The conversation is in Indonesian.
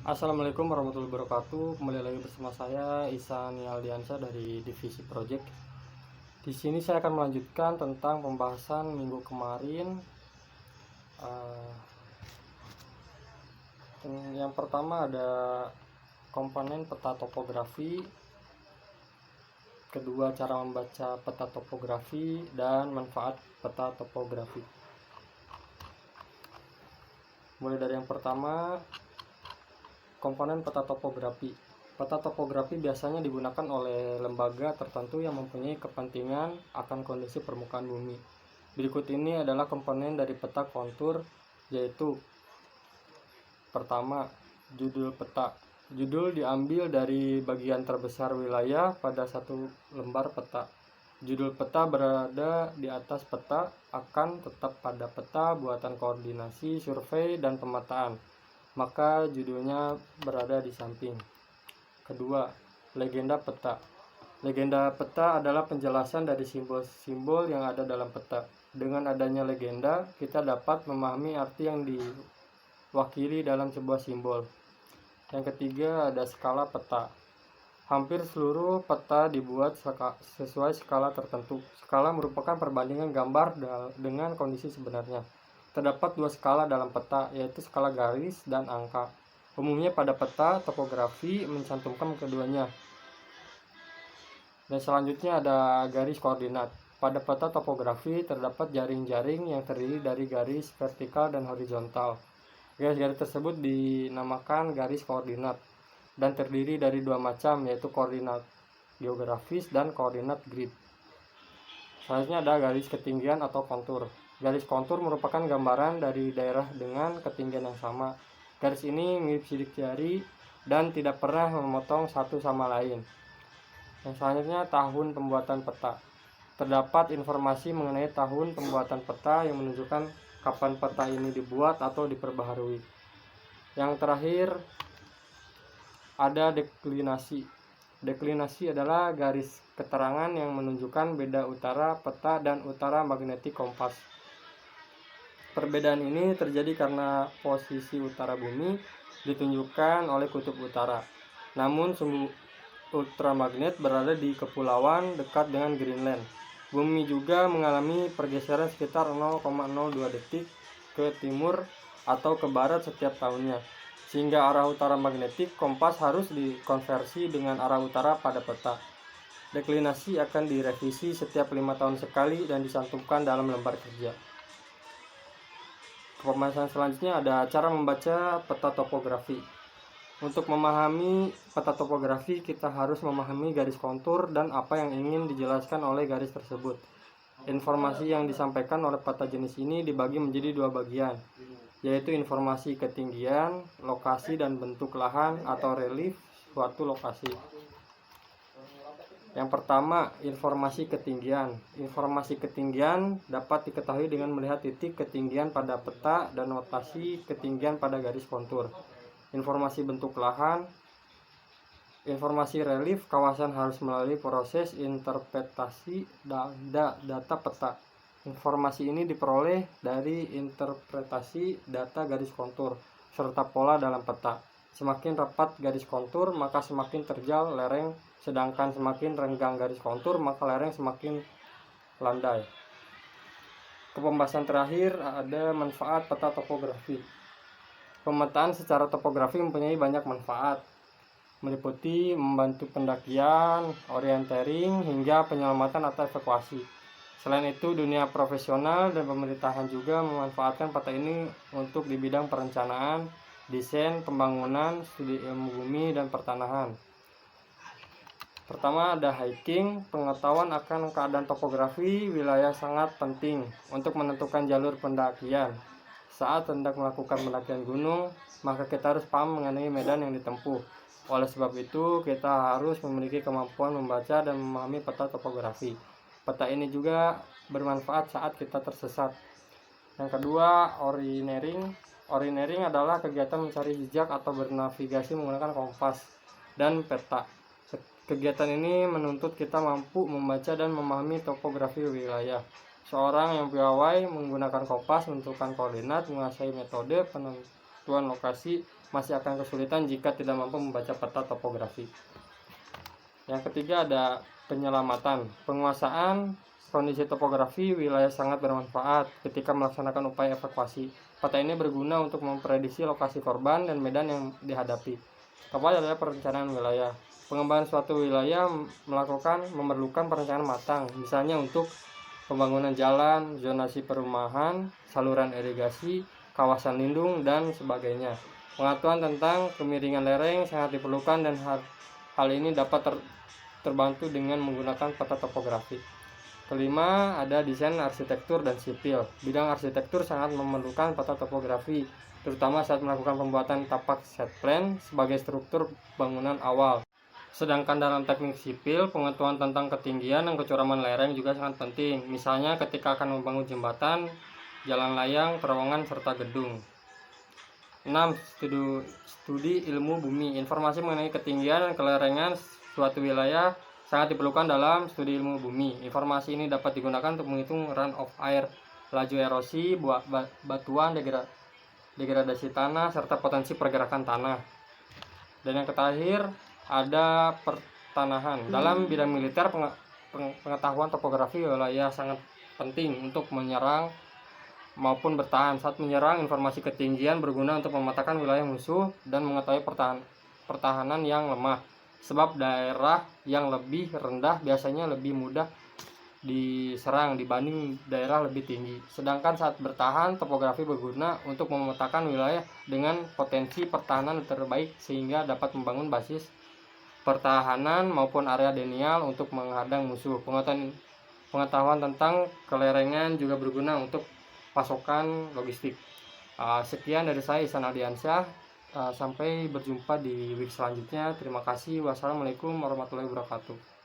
Assalamualaikum warahmatullahi wabarakatuh. Kembali lagi bersama saya Ihsan Yaldiansyah dari Divisi Project. Di sini saya akan melanjutkan tentang pembahasan minggu kemarin. Yang pertama ada komponen peta topografi, kedua cara membaca peta topografi, dan manfaat peta topografi. Mulai dari yang pertama, komponen peta topografi. Peta topografi biasanya digunakan oleh lembaga tertentu yang mempunyai kepentingan akan kondisi permukaan bumi. Berikut ini adalah komponen dari peta kontur, yaitu pertama, judul peta. Judul diambil dari bagian terbesar wilayah pada satu lembar peta. Judul peta berada di atas peta akan tetap pada peta buatan koordinasi, survei, dan pemetaan, maka judulnya berada di samping. Kedua, legenda peta. Legenda peta adalah penjelasan dari simbol-simbol yang ada dalam peta. Dengan adanya legenda, kita dapat memahami arti yang diwakili dalam sebuah simbol. Yang ketiga, ada skala peta. Hampir seluruh peta dibuat sesuai skala tertentu. Skala merupakan perbandingan gambar dengan kondisi sebenarnya. Terdapat dua skala dalam peta, yaitu skala garis dan angka. Umumnya pada peta topografi mencantumkan keduanya. Dan selanjutnya ada garis koordinat. Pada peta topografi terdapat jaring-jaring yang terdiri dari garis vertikal dan horizontal. Garis-garis tersebut dinamakan garis koordinat dan terdiri dari dua macam, yaitu koordinat geografis dan koordinat grid. Selanjutnya ada garis ketinggian atau kontur. Garis kontur merupakan gambaran dari daerah dengan ketinggian yang sama. Garis ini mirip sidik jari dan tidak pernah memotong satu sama lain. Yang selanjutnya, tahun pembuatan peta. Terdapat informasi mengenai tahun pembuatan peta yang menunjukkan kapan peta ini dibuat atau diperbaharui. Yang terakhir, ada deklinasi. Deklinasi adalah garis keterangan yang menunjukkan beda utara peta dan utara magnetik kompas. Perbedaan ini terjadi karena posisi utara bumi ditunjukkan oleh kutub utara. Namun sumbu ultramagnet berada di kepulauan dekat dengan Greenland. Bumi juga mengalami pergeseran sekitar 0,02 detik ke timur atau ke barat setiap tahunnya, sehingga arah utara magnetik kompas harus dikonversi dengan arah utara pada peta. Deklinasi akan direvisi setiap 5 tahun sekali dan dicantumkan dalam lembar kerja. Pembahasan selanjutnya ada cara membaca peta topografi. Untuk memahami peta topografi, kita harus memahami garis kontur dan apa yang ingin dijelaskan oleh garis tersebut. Informasi yang disampaikan oleh peta jenis ini dibagi menjadi dua bagian, yaitu informasi ketinggian, lokasi, dan bentuk lahan atau relief suatu lokasi. Yang pertama, informasi ketinggian. Informasi ketinggian dapat diketahui dengan melihat titik ketinggian pada peta dan notasi ketinggian pada garis kontur. Informasi bentuk lahan. Informasi relief, kawasan harus melalui proses interpretasi data peta. Informasi ini diperoleh dari interpretasi data garis kontur serta pola dalam peta. Semakin rapat garis kontur, maka semakin terjal lereng, sedangkan semakin renggang garis kontur, maka lereng semakin landai. Pembahasan terakhir ada manfaat peta topografi. Pemetaan secara topografi mempunyai banyak manfaat, meliputi membantu pendakian, orientering, hingga penyelamatan atau evakuasi. Selain itu, dunia profesional dan pemerintahan juga memanfaatkan peta ini untuk di bidang perencanaan, desain, pembangunan, studi ilmu bumi, dan pertanahan. Pertama ada hiking. Pengetahuan akan keadaan topografi wilayah sangat penting untuk menentukan jalur pendakian. Saat hendak melakukan pendakian gunung, maka kita harus paham mengenai medan yang ditempuh. Oleh sebab itu, kita harus memiliki kemampuan membaca dan memahami peta topografi. Peta ini juga bermanfaat saat kita tersesat. Yang kedua, orienering. Orienering adalah kegiatan mencari jejak atau bernavigasi menggunakan kompas dan peta. Kegiatan ini menuntut kita mampu membaca dan memahami topografi wilayah. Seorang yang piawai menggunakan kompas menentukan koordinat, menguasai metode penentuan lokasi, masih akan kesulitan jika tidak mampu membaca peta topografi. Yang ketiga ada penyelamatan. Penguasaan kondisi topografi wilayah sangat bermanfaat ketika melaksanakan upaya evakuasi. Peta ini berguna untuk memprediksi lokasi korban dan medan yang dihadapi. Keempat adalah perencanaan wilayah. Pengembangan suatu wilayah memerlukan perencanaan matang, misalnya untuk pembangunan jalan, zonasi perumahan, saluran irigasi, kawasan lindung, dan sebagainya. Pengetahuan tentang kemiringan lereng sangat diperlukan dan hal ini dapat terbantu dengan menggunakan peta topografi. Kelima, ada desain arsitektur dan sipil. Bidang arsitektur sangat memerlukan peta topografi, terutama saat melakukan pembuatan tapak set plan sebagai struktur bangunan awal. Sedangkan dalam teknik sipil, pengetahuan tentang ketinggian dan kecuraman lereng juga sangat penting. Misalnya ketika akan membangun jembatan, jalan layang, terowongan, serta gedung. 6. Studi ilmu bumi. Informasi mengenai ketinggian dan kelerengan suatu wilayah sangat diperlukan dalam studi ilmu bumi. Informasi ini dapat digunakan untuk menghitung run of air, laju erosi, batuan, degradasi tanah, serta potensi pergerakan tanah. Dan yang terakhir ada pertanahan. Dalam bidang militer, pengetahuan topografi wilayah sangat penting untuk menyerang maupun bertahan. Saat menyerang, informasi ketinggian berguna untuk memetakan wilayah musuh dan mengetahui pertahanan yang lemah. Sebab daerah yang lebih rendah biasanya lebih mudah diserang dibanding daerah lebih tinggi. Sedangkan saat bertahan, topografi berguna untuk memetakan wilayah dengan potensi pertahanan terbaik sehingga dapat membangun basis pertahanan maupun area denial untuk menghadang musuh. Pengetahuan tentang kelerengan juga berguna untuk pasokan logistik. Sekian dari saya, Ihsan Aldiansyah. Sampai berjumpa di week selanjutnya. Terima kasih. Wassalamualaikum warahmatullahi wabarakatuh.